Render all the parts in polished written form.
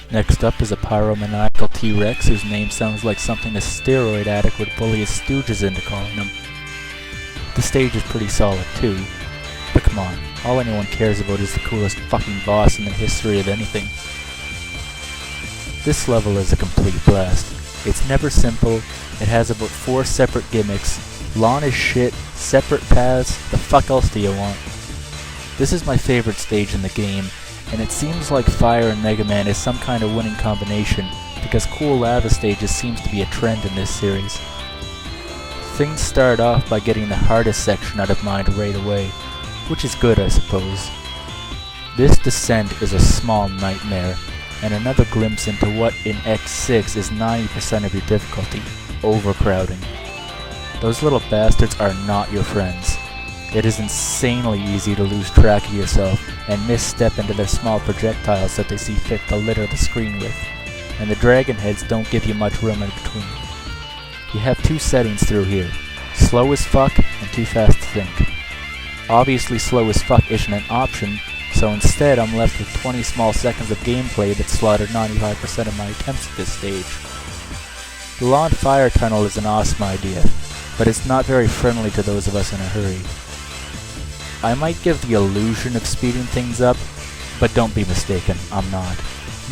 Next up is a pyromaniacal T-Rex whose name sounds like something a steroid addict would bully his stooges into calling him. The stage is pretty solid too, but come on, all anyone cares about is the coolest fucking boss in the history of anything. This level is a complete blast. It's never simple, it has about 4 separate gimmicks, lawn is shit, separate paths, the fuck else do you want? This is my favorite stage in the game, and it seems like Fire and Mega Man is some kind of winning combination, because cool lava stages seems to be a trend in this series. Things start off by getting the hardest section out of mind right away, which is good I suppose. This descent is a small nightmare, and another glimpse into what in X6 is 90% of your difficulty, overcrowding. Those little bastards are not your friends. It is insanely easy to lose track of yourself and misstep into their small projectiles that they see fit to litter the screen with, and the dragon heads don't give you much room in between. You have 2 settings through here, slow as fuck and too fast to think. Obviously slow as fuck isn't an option, so instead I'm left with 20 small seconds of gameplay that slaughtered 95% of my attempts at this stage. The lawn fire tunnel is an awesome idea, but it's not very friendly to those of us in a hurry. I might give the illusion of speeding things up, but don't be mistaken, I'm not.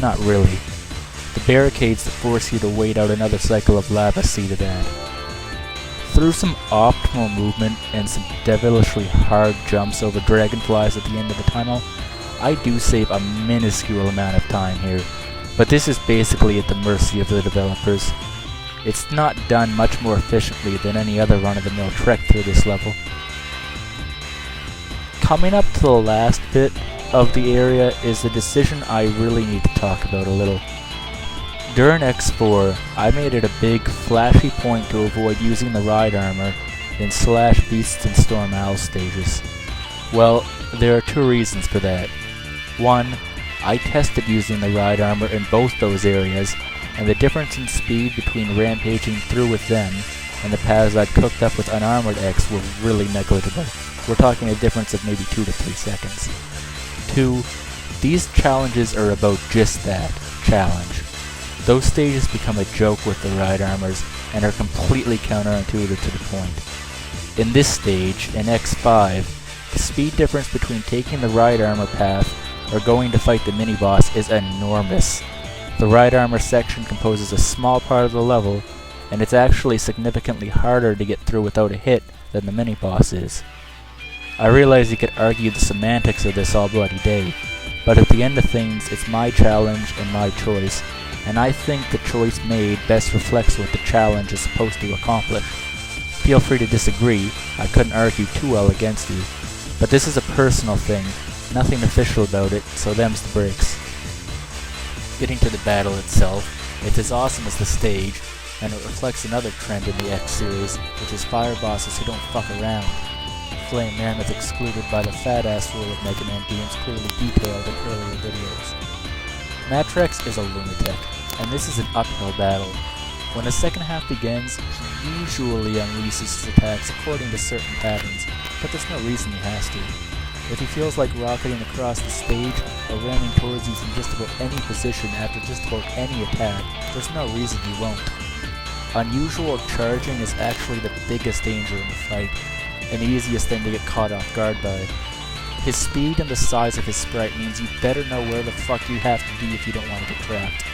Not really. The barricades that force you to wait out another cycle of lava see to that. Through some optimal movement and some devilishly hard jumps over dragonflies at the end of the tunnel, I do save a minuscule amount of time here, but this is basically at the mercy of the developers. It's not done much more efficiently than any other run-of-the-mill trek through this level. Coming up to the last bit of the area is the decision I really need to talk about a little. During X4, I made it a big, flashy point to avoid using the ride armor in Slash Beasts and Storm Owl stages. Well, there are 2 reasons for that. 1, I tested using the ride armor in both those areas, and the difference in speed between rampaging through with them and the paths I'd cooked up with unarmored X were really negligible. We're talking a difference of maybe 2 to 3 seconds. 2, these challenges are about just that, challenge. Those stages become a joke with the ride armors and are completely counterintuitive to the point. In this stage, in X5, the speed difference between taking the ride armor path or going to fight the mini-boss is enormous. The ride armor section composes a small part of the level, and it's actually significantly harder to get through without a hit than the mini-boss is. I realize you could argue the semantics of this all bloody day, but at the end of things, it's my challenge and my choice, and I think the choice made best reflects what the challenge is supposed to accomplish. Feel free to disagree, I couldn't argue too well against you, but this is a personal thing, nothing official about it, so them's the breaks. Getting to the battle itself, it's as awesome as the stage, and it reflects another trend in the X series, which is fire bosses who don't fuck around. Flame Mammoth excluded by the fat-ass rule of Mega Man games clearly detailed in earlier videos. Mattrex is a lunatic, and this is an uphill battle. When the second half begins, he usually unleashes his attacks according to certain patterns, but there's no reason he has to. If he feels like rocketing across the stage or ramming towards you from just about any position after just about any attack, there's no reason he won't. Unusual charging is actually the biggest danger in the fight, and the easiest thing to get caught off guard by. His speed and the size of his sprite means you better know where the fuck you have to be if you don't want to get trapped.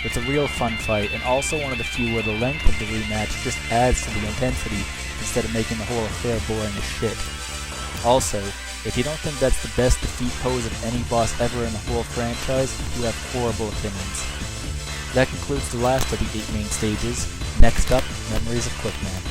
It's a real fun fight, and also one of the few where the length of the rematch just adds to the intensity instead of making the whole affair boring as shit. Also, if you don't think that's the best defeat pose of any boss ever in the whole franchise, you have horrible opinions. That concludes the last of the 8 main stages. Next up, Memories of Quickman.